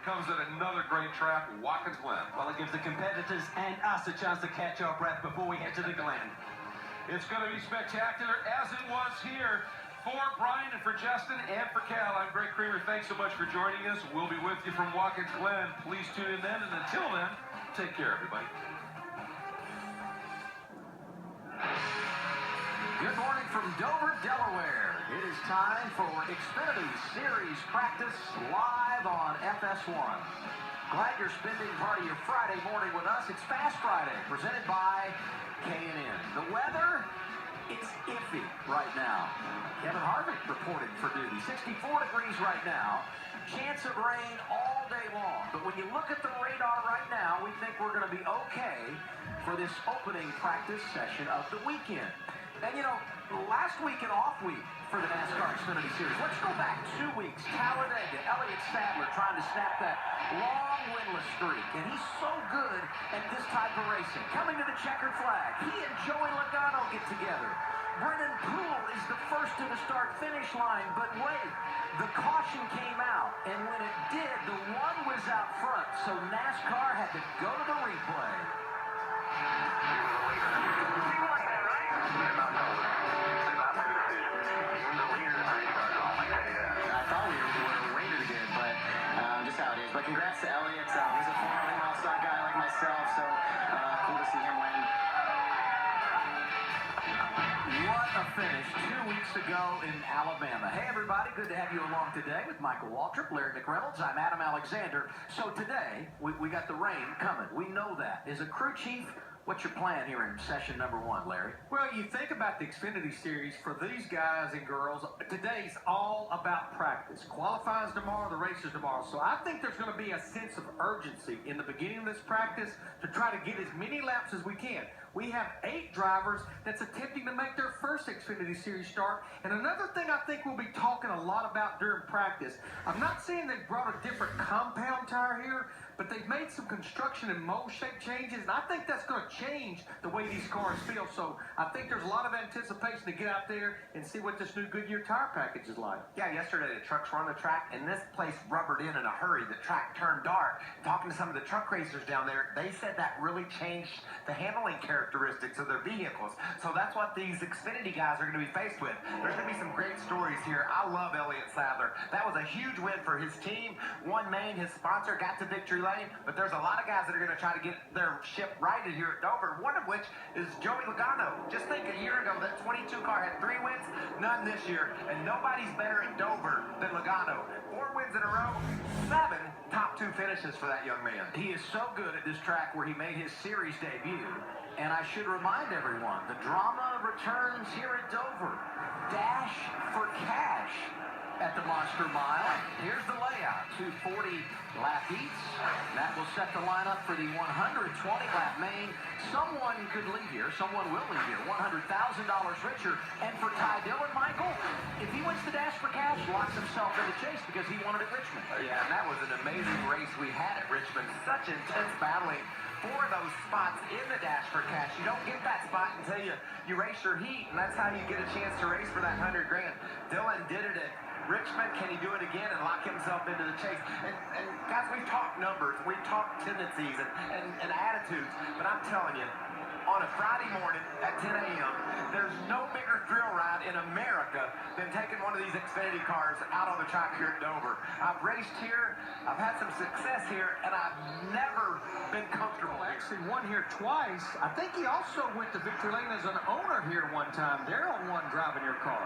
comes at another great track, Watkins Glen. Well, it gives the competitors and us a chance to catch our breath before we head to the Glen. It's going to be spectacular, as it was here. For Brian and for Justin and for Cal, I'm Greg Creamer. Thanks so much for joining us. We'll be with you from Watkins Glen. Please tune in then, and until then, take care, everybody. Good morning from Dover, Delaware. It is time for Xfinity Series practice live on FS1. Glad you're spending part of your Friday morning with us. It's Fast Friday, presented by K&N. The weather, it's iffy right now. Kevin Harvick reported for duty. 64 degrees right now. Chance of rain all day long. But when you look at the radar right now, we think we're going to be okay for this opening practice session of the weekend. And, you know, last week and off week for the NASCAR Xfinity Series. Let's go back 2 weeks. Talladega, Elliott Sadler trying to snap that long winless streak. And he's so good at this type of racing. Coming to the checkered flag. He and Joey Logano get together. Brennan Poole is the first to the start-finish line. But wait, the caution came out. And when it did, the one was out front. So NASCAR had to go to the replay. But congrats to Elliott. He's a former all-star guy like myself, so cool to see him win. What a finish 2 weeks ago in Alabama. Hey, everybody. Good to have you along today with Michael Waltrip, Larry McReynolds. I'm Adam Alexander. So today, we got the rain coming. We know that. As a crew chief, what's your plan here in session number 1, Larry? Well, you think about the Xfinity Series, for these guys and girls, today's all about practice. Qualifying's tomorrow, the race is tomorrow. So I think there's going to be a sense of urgency in the beginning of this practice to try to get as many laps as we can. We have 8 drivers that's attempting to make their first Xfinity Series start. And another thing I think we'll be talking a lot about during practice, I'm not saying they've brought a different compound tire here, but they've made some construction and mold shape changes, and I think that's going to change the way these cars feel. So I think there's a lot of anticipation to get out there and see what this new Goodyear tire package is like. Yeah, yesterday the trucks were on the track, and this place rubbered in a hurry. The track turned dark. Talking to some of the truck racers down there, they said that really changed the handling characteristics of their vehicles. So that's what these Xfinity guys are going to be faced with. There's going to be some great stories here. I love Elliott Sadler. That was a huge win for his team. One Main, his sponsor, got to victory lane, but there's a lot of guys that are going to try to get their ship righted here at Dover, one of which is Joey Logano. Just think, a year ago, that 22 car had 3 wins, none this year, and nobody's better at Dover than Logano. 4 wins in a row, 7 top 2 finishes for that young man. He is so good at this track where he made his series debut. And I should remind everyone, the drama returns here at Dover. Dash for cash at the Monster Mile. Here's the layout. 240 lap heats. That will set the lineup for the 120-lap main. Someone could leave here. Someone will leave here. $100,000 richer. And for Ty Dillon, Michael, if he wins the Dash for cash, locks himself in the chase because he wanted at Richmond. Yeah, and that was an amazing race we had at Richmond. Such intense battling for those spots in the Dash for cash. You don't get that spot until you race your heat, and that's how you get a chance to race for that $100 grand. Dillon did it at Richmond. Can he do it again and lock himself into the chase? And guys, we've talked numbers, we've talked tendencies and attitudes, but I'm telling you, on a Friday morning at 10 a.m., there's no bigger thrill ride in America than taking one of these Xfinity cars out on the track here at Dover. I've raced here, I've had some success here, and I've never been comfortable here. Actually won here twice. I think he also went to victory lane as an owner here one time. Daryl won driving your car.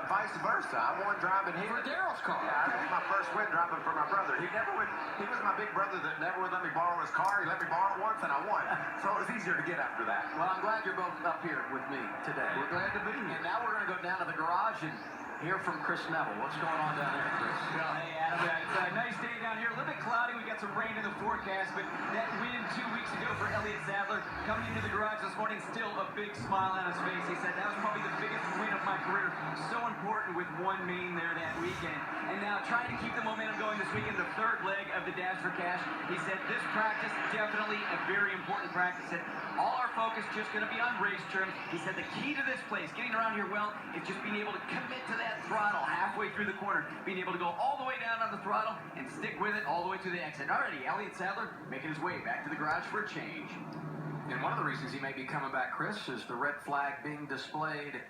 Vice versa. I won driving here. For Daryl's car. Yeah, that was my first win driving for my brother. He was my big brother that never would let me borrow his car. He let me borrow it once, and I won. So it was easier to get after that. Well, I'm glad you're both up here with me today. We're glad to be here. And now we're going to go down to the garage and hear from Chris Neville. What's going on down there, Chris? Well, hey, Adam, it's a nice day down here. A little bit cloudy. We got some rain in the forecast, but that win 2 weeks ago for Elliott Sadler, coming into the garage this morning, still a big smile on his face. He said that was probably the biggest win of my career. So important with one main there that weekend. and now trying to keep the momentum going this weekend, the third leg of the Dash for Cash. He said this practice, definitely a very important practice. He said all our focus just going to be on race terms. He said the key to this place, getting around here well, is just being able to commit to that throttle halfway through the corner, being able to go all the way down on the throttle and stick with it all the way to the exit. Alrighty, Elliott Sadler making his way back to the garage for a change. And one of the reasons he may be coming back, Chris, is the red flag being displayed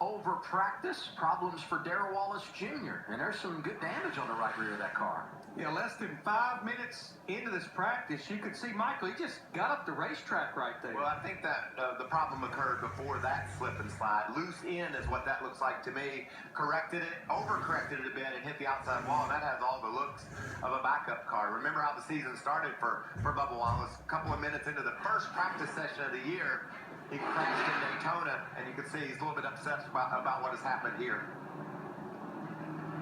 over practice. Problems for Darrell Wallace Jr. And there's some good damage on the right rear of that car. Yeah, less than 5 minutes into this practice, you could see Michael, he just got up the racetrack right there. Well, I think that the problem occurred before that slip and slide. Loose in is what that looks like to me. Corrected it, overcorrected it a bit, and hit the outside wall, and that has all the looks of a backup car. Remember how the season started for Bubba Wallace? A couple of minutes into the first practice session of the year, he crashed in Daytona, and you can see he's a little bit upset about what has happened here.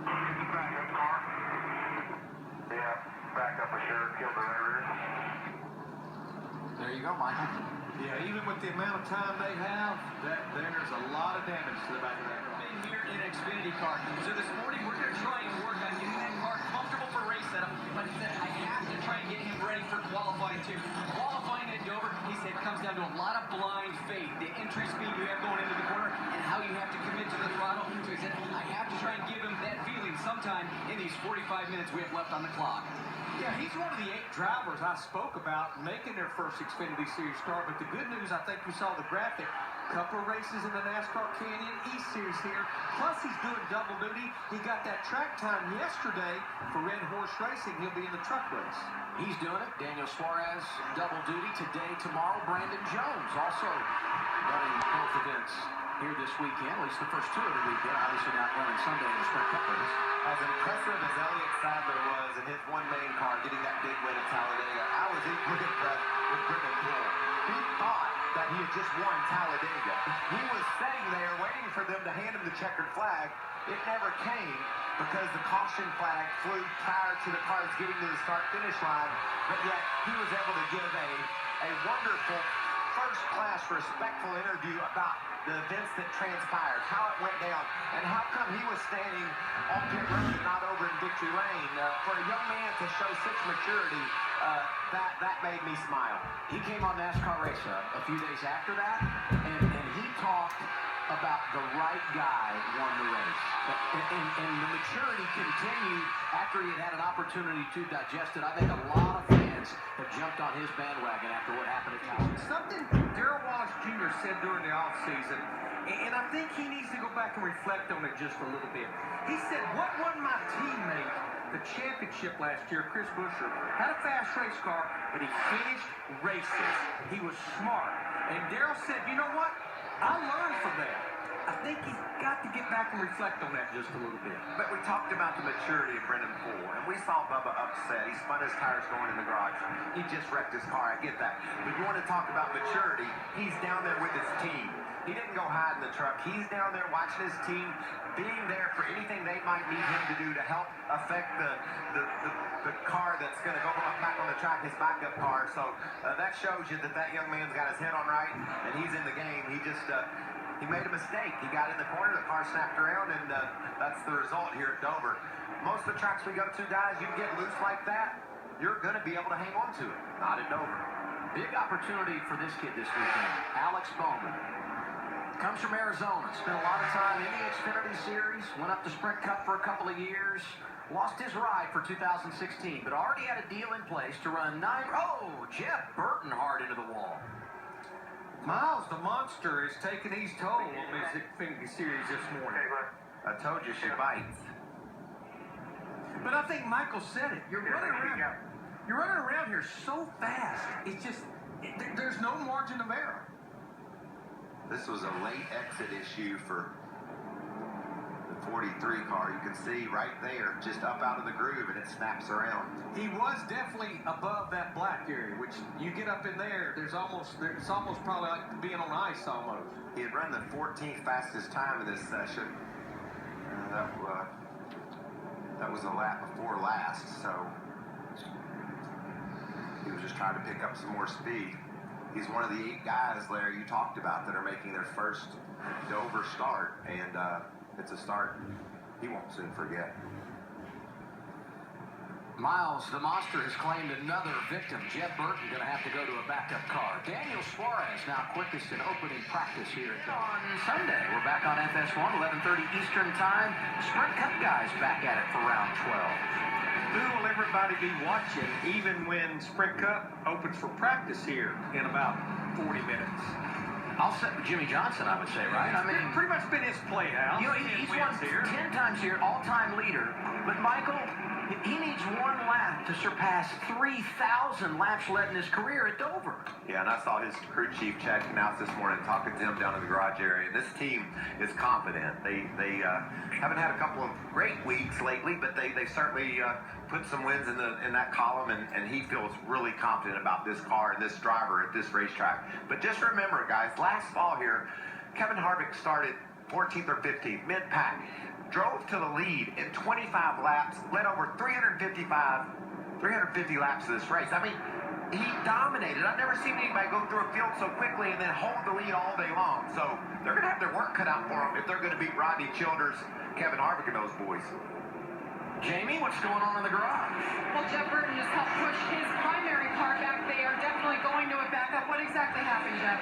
Backup car. Yeah, backup for sure. Killed the rear. There you go, Michael. Yeah, even with the amount of time they have, there's a lot of damage to the back of that car. Been here in Xfinity car. So this morning we're going to try and work on getting that car comfortable for race setup. But he said I have to try and get him ready for qualifying too. Qualifying at Dover, he said, comes down to a lot of blind faith. The entry speed you have going into the corner and how you have to commit to the throttle. So he said I have to try and give him that feeling sometime in these 45 minutes we have left on the clock. Yeah, he's one of the 8 drivers I spoke about making their first Xfinity Series start. But the good news, I think you saw the graphic, couple of races in the NASCAR Canyon East Series here. Plus, he's doing double duty. He got that track time yesterday for Red Horse Racing. He'll be in the truck race. He's doing it. Daniel Suarez, double duty today, tomorrow. Brandon Jones also running both events here this weekend, at least the first 2 of the weekend. Obviously not running Sunday in the Sprint Cup race. As impressive as Elliott Sadler was in his one main car getting that big win at Talladega, I was equally impressed with Britton Poole. He thought that he had just won Talladega. He was sitting there waiting for them to hand him the checkered flag. It never came because the caution flag flew prior to the cars getting to the start-finish line, but yet he was able to give a wonderful, first-class, respectful interview about the events that transpired, how it went down, and how come he was standing on pit road, not over in victory lane. For a young man to show such maturity, that made me smile. He came on NASCAR Race a few days after that, and he talked about the right guy won the race. And the maturity continued after he had an opportunity to digest it. I think a lot of fans have jumped on his bandwagon after what happened at Talladega. Something Darrell Wallace Jr. said during the offseason, and I think he needs to go back and reflect on it just a little bit. He said, what won my teammate the championship last year, Chris Buescher, had a fast race car, but he finished races. He was smart. And Darrell said, you know what? I learned from that. I think he's got to get back and reflect on that just a little bit. But we talked about the maturity of Brendan Poole, and we saw Bubba upset. He spun his tires going in the garage. He just wrecked his car. I get that. But you want to talk about maturity, he's down there with his team. He didn't go hide in the truck. He's down there watching his team, being there for anything they might need him to do to help affect the car that's going to go back on the track, his backup car. So that shows you that young man's got his head on right, and he's in the game. He just... he made a mistake. He got in the corner, the car snapped around, and that's the result here at Dover. Most of the tracks we go to, guys, you get loose like that, you're going to be able to hang on to it. Not at Dover. Big opportunity for this kid this weekend. Alex Bowman. Comes from Arizona. Spent a lot of time in the Xfinity Series. Went up to Sprint Cup for a couple of years. Lost his ride for 2016, but already had a deal in place to run 9... Oh, Jeff Burton hard into the wall. Miles, the monster, is taking his toll on this Xfinity Series this morning. I told you she bites. But I think Michael said it. You're running around here so fast. It's just, there's no margin of error. This was a late exit issue for the 43 car. You can see right there, just up out of the groove, and it snaps around. He was definitely above that black area, which you get up in there, it's almost probably like being on ice almost. He had run the 14th fastest time of this session. That was a lap before last, so he was just trying to pick up some more speed. He's one of the 8 guys, Larry, you talked about that are making their first Dover start, and it's a start he won't soon forget. Miles, the monster, has claimed another victim. Jeff Burton going to have to go to a backup car. Daniel Suarez now quickest in opening practice here on Sunday. We're back on FS1, 11:30 Eastern Time. Sprint Cup guys back at it for round 12. Who will everybody be watching even when Sprint Cup opens for practice here in about 40 minutes? I'll set with Jimmy Johnson, I would say, right? I mean, pretty much been his playhouse. You know, he's won 10 times here, all-time leader. But Michael, he needs one lap to surpass 3,000 laps led in his career at Dover. Yeah, and I saw his crew chief checking out this morning, talking to him down in the garage area. This team is confident. They haven't had a couple of great weeks lately, but they certainly put some wins in that column, and he feels really confident about this car and this driver at this racetrack. But just remember, guys, last fall here, Kevin Harvick started 14th or 15th, mid-pack, drove to the lead in 25 laps, led over 350 laps of this race. I mean, he dominated. I've never seen anybody go through a field so quickly and then hold the lead all day long. So they're going to have their work cut out for them if they're going to beat Rodney Childers, Kevin Harvick, and those boys. Jamie, what's going on in the garage? Well, Jeff Burton just helped push his primary car back. They are definitely going to a backup. What exactly happened, Jeff?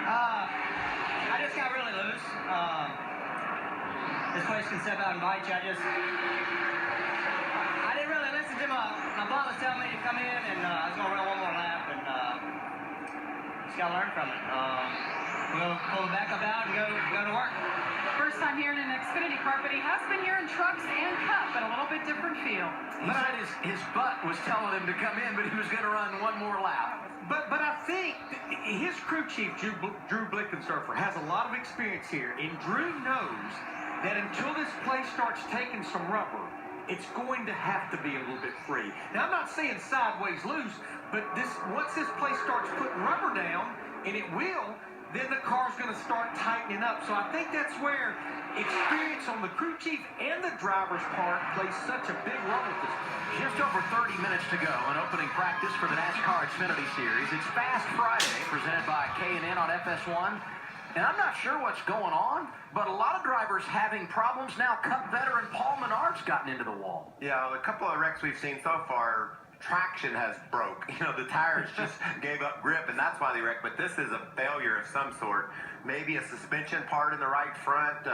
I just got really loose. This place can step out and bite you. I didn't really listen to my boss was telling me to come in, and I was going to run one more lap, and just got to learn from it. We'll pull the backup out and go to work. First time here in an Xfinity car, but he has been here in trucks and Cup, but a little bit different feel. He said his butt was telling him to come in, but he was going to run one more lap. But I think his crew chief, Drew Blickensderfer, has a lot of experience here, and Drew knows that until this place starts taking some rubber, it's going to have to be a little bit free. Now, I'm not saying sideways loose, but once this place starts putting rubber down, and it will, then the car's going to start tightening up. So I think that's where experience on the crew chief and the driver's part plays such a big role with this. Just over 30 minutes to go in opening practice for the NASCAR Xfinity Series. It's Fast Friday, presented by K&N on FS1. And I'm not sure what's going on, but a lot of drivers having problems now. Cup veteran Paul Menard's gotten into the wall. Yeah, a couple of wrecks we've seen so far, traction has broke. You know, the tires just gave up grip, and that's why they wrecked. But this is a failure of some sort. Maybe a suspension part in the right front,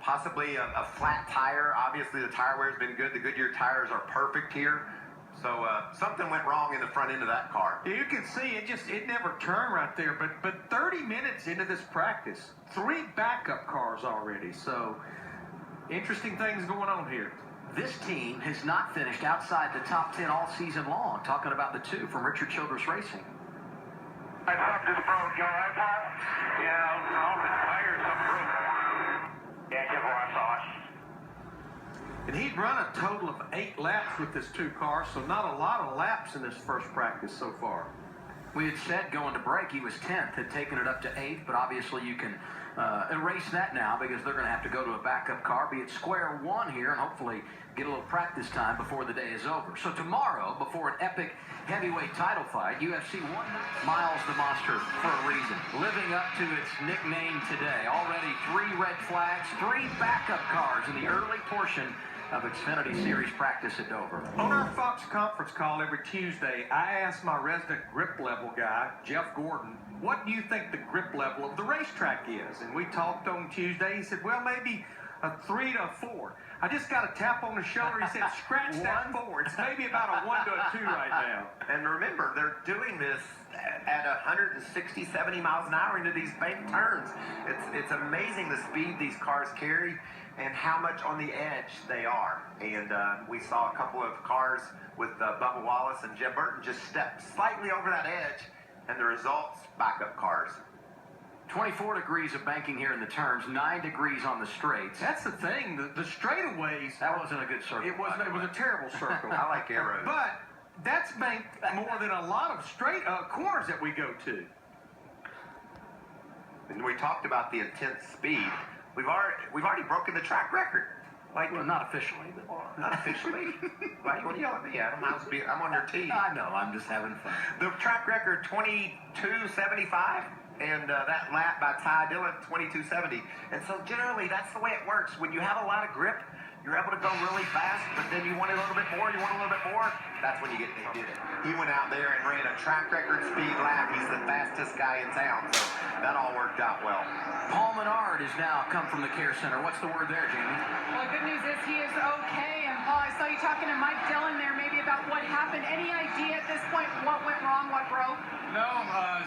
possibly a flat tire. Obviously, the tire wear has been good. The Goodyear tires are perfect here. So something went wrong in the front end of that car. You can see it never turned right there. But 30 minutes into this practice, 3 backup cars already. So interesting things going on here. This team has not finished outside the top 10 all season long. Talking about the 2 from Richard Childress Racing. I something just broke. You all right, Paul? Yeah, all the tires, something broke. Yeah, careful, I saw it. And he'd run a total of 8 laps with this 2 cars, so not a lot of laps in this first practice so far. We had said going to break he was 10th, had taken it up to 8th, but obviously you can erase that now because they're going to have to go to a backup car, be at square one here, and hopefully get a little practice time before the day is over. So tomorrow, before an epic heavyweight title fight, UFC 1 Miles the Monster for a reason, living up to its nickname today. Already 3 red flags, 3 backup cars in the early portion of Xfinity Series practice at Dover. On our Fox conference call every Tuesday, I asked my resident grip level guy, Jeff Gordon, what do you think the grip level of the racetrack is? And we talked on Tuesday. He said, well, maybe a 3 to a 4. I just got a tap on the shoulder. He said, scratch that 4. It's maybe about a 1 to a 2 right now. And remember, they're doing this at 160, 70 miles an hour into these bank turns. It's amazing the speed these cars carry and how much on the edge they are. And we saw a couple of cars with Bubba Wallace and Jeb Burton just step slightly over that edge, and the results, backup cars. 24 degrees of banking here in the turns, 9 degrees on the straights. That's the thing. The straightaways. That wasn't a good circle. It was a terrible circle. I like arrows. But that's banked more than a lot of straight corners that we go to. And we talked about the intense speed. We've already broken the track record. Like, Well, not officially, but not officially. Why you want to yell at me, Adam? I'm on your team. I know. I'm just having fun. The track record 22:75, and that lap by Ty Dillon 22:70. And so generally that's the way it works. When you have a lot of grip, You're able to go really fast, but then you want a little bit more, that's when you get they did it. He went out there and ran a track record speed lap. He's the fastest guy in town, so that all worked out well. Paul Menard has now come from the care center. What's the word there, Jamie? Well, the good news is he is okay. And Paul, I saw you talking to Mike Dillon there maybe about what happened. Any idea at this point what went wrong, what broke? No,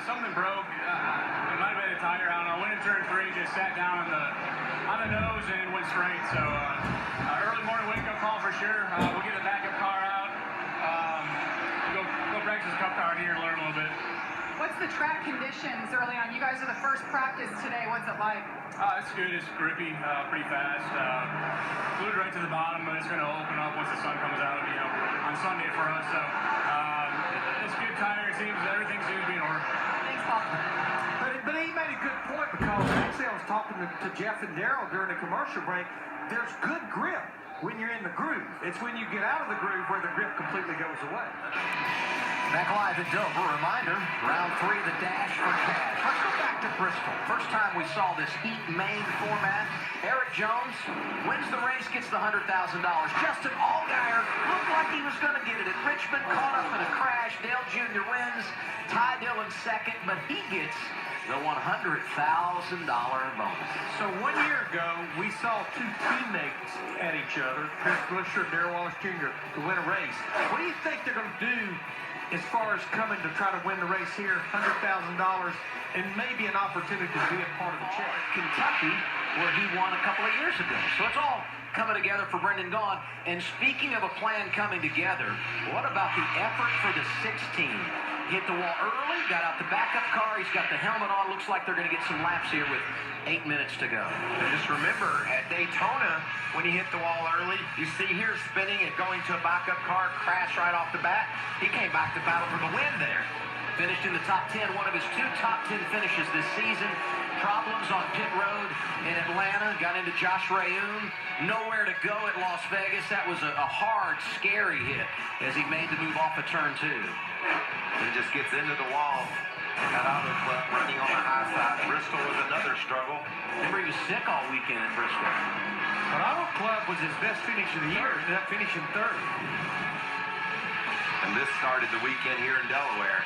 something broke. It might have been a tire. I don't know. Went in turn 3, just sat down on the nose and went straight. So early morning wake-up call for sure. We'll get the backup car out. Go practice cup car in here and learn a little bit. What's the track conditions early on? You guys are the first practice today. What's it like? It's good. It's grippy, pretty fast. Glued right to the bottom, but it's going to open up once the sun comes out, on Sunday for us. So it's good tire. It seems everything seems to be in order. Thanks, Paul. But he made a good point because actually I was talking to Jeff and Daryl during the commercial break. There's good grip when you're in the groove. It's when you get out of the groove where the grip completely goes away. Back live at Dover. Reminder, round 3, the dash for cash. Let's go back to Bristol. First time we saw this heat main format. Eric Jones wins the race, gets the $100,000. Justin Allgaier looked like he was going to get it at Richmond, caught up in a crash. Dale Jr. wins. Ty Dillon second, but he gets the $100,000 bonus. So 1 year ago, we saw two teammates at each other, Chris Buescher and Darrell Wallace Jr., to win a race. What do you think they're going to do as far as coming to try to win the race here? $100,000 and maybe an opportunity to be a part of the check. Kentucky, where he won a couple of years ago. So it's all coming together for Brendan Gaughan. And speaking of a plan coming together, what about the effort for the 16? Hit the wall early, got out the backup car, he's got the helmet on. Looks like they're going to get some laps here with 8 minutes to go. And just remember, at Daytona, when he hit the wall early, you see here spinning and going to a backup car, crash right off the bat. He came back to battle for the win there. Finished in the top 10, one of his 2 top 10 finishes this season. Problems on pit road in Atlanta, got into Josh Rayoum. Nowhere to go at Las Vegas. That was a hard, scary hit as he made the move off of turn 2. He just gets into the wall. That auto club running on the high side. Bristol was another struggle. Remember, he was sick all weekend at Bristol. But Auto Club was his best finish of the year, ended up finishing 3rd. And this started the weekend here in Delaware.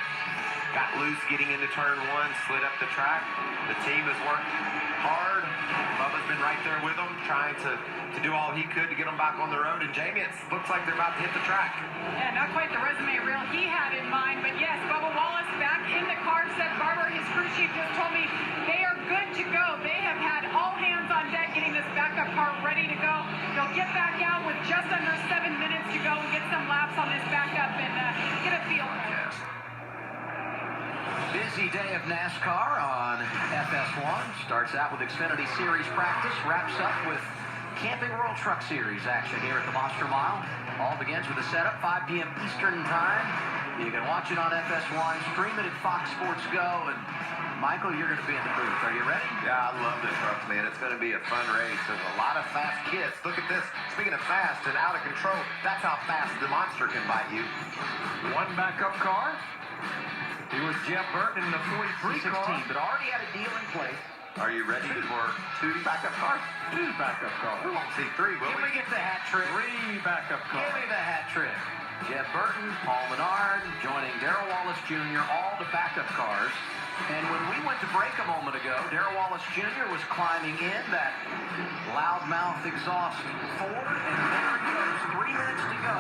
Got loose getting into turn 1, slid up the track. The team has worked hard. Bubba's been right there with them, trying to do all he could to get them back on the road. And Jamie, it looks like they're about to hit the track. Yeah, not quite the resume reel he had in mind, but yes, Bubba Wallace back in the car. Seth Barber, his crew chief, just told me they are good to go. They have had all hands on deck getting this backup car ready to go. They'll get back out with just under 7 minutes to go and get some laps on this backup and get a feel for it. Busy day of NASCAR on FS1. Starts out with Xfinity Series practice, wraps up with Camping World Truck Series action here at the Monster Mile. All begins with a setup, 5 p.m. Eastern Time. You can watch it on FS1, stream it at Fox Sports Go, and Michael, you're going to be in the booth. Are you ready? Yeah, I love the trucks, man. It's going to be a fun race. There's a lot of fast kids. Look at this. Speaking of fast and out of control, that's how fast the monster can bite you. 1 backup car. He was Jeff Burton in the 43 16, car. but already had a deal in place. Are you ready for 2 backup cars? 2 backup cars. We won't see 3, will Can we? we get the hat trick? 3 backup cars. Give me the hat trick. Jeff Burton, Paul Menard, joining Darrell Wallace Jr., all the backup cars. And when we went to break a moment ago, Darrell Wallace Jr. was climbing in that loudmouth exhaust Ford, and there it goes, 3 minutes to go.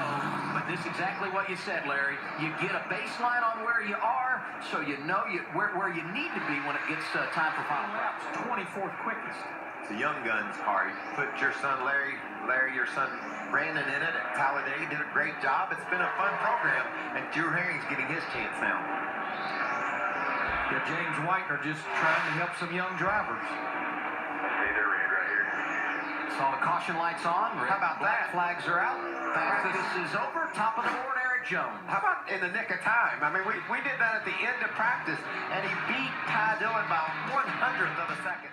But this is exactly what you said, Larry. You get a baseline on where you are, so you know where you need to be when it gets time for final laps. 24th quickest. It's a young guns car. You put your son Larry, your son Brandon in it at Talladega. Did a great job. It's been a fun program, and Drew Herring's getting his chance now. Yeah, James Whitener just trying to help some young drivers. Hey, they're red right here. Saw the caution lights on. How about Black that? flags are out. Practice is over. Top of the board, Eric Jones. How about in the nick of time? I mean, we did that at the end of practice, and he beat Ty Dillon by 1/100th of a second.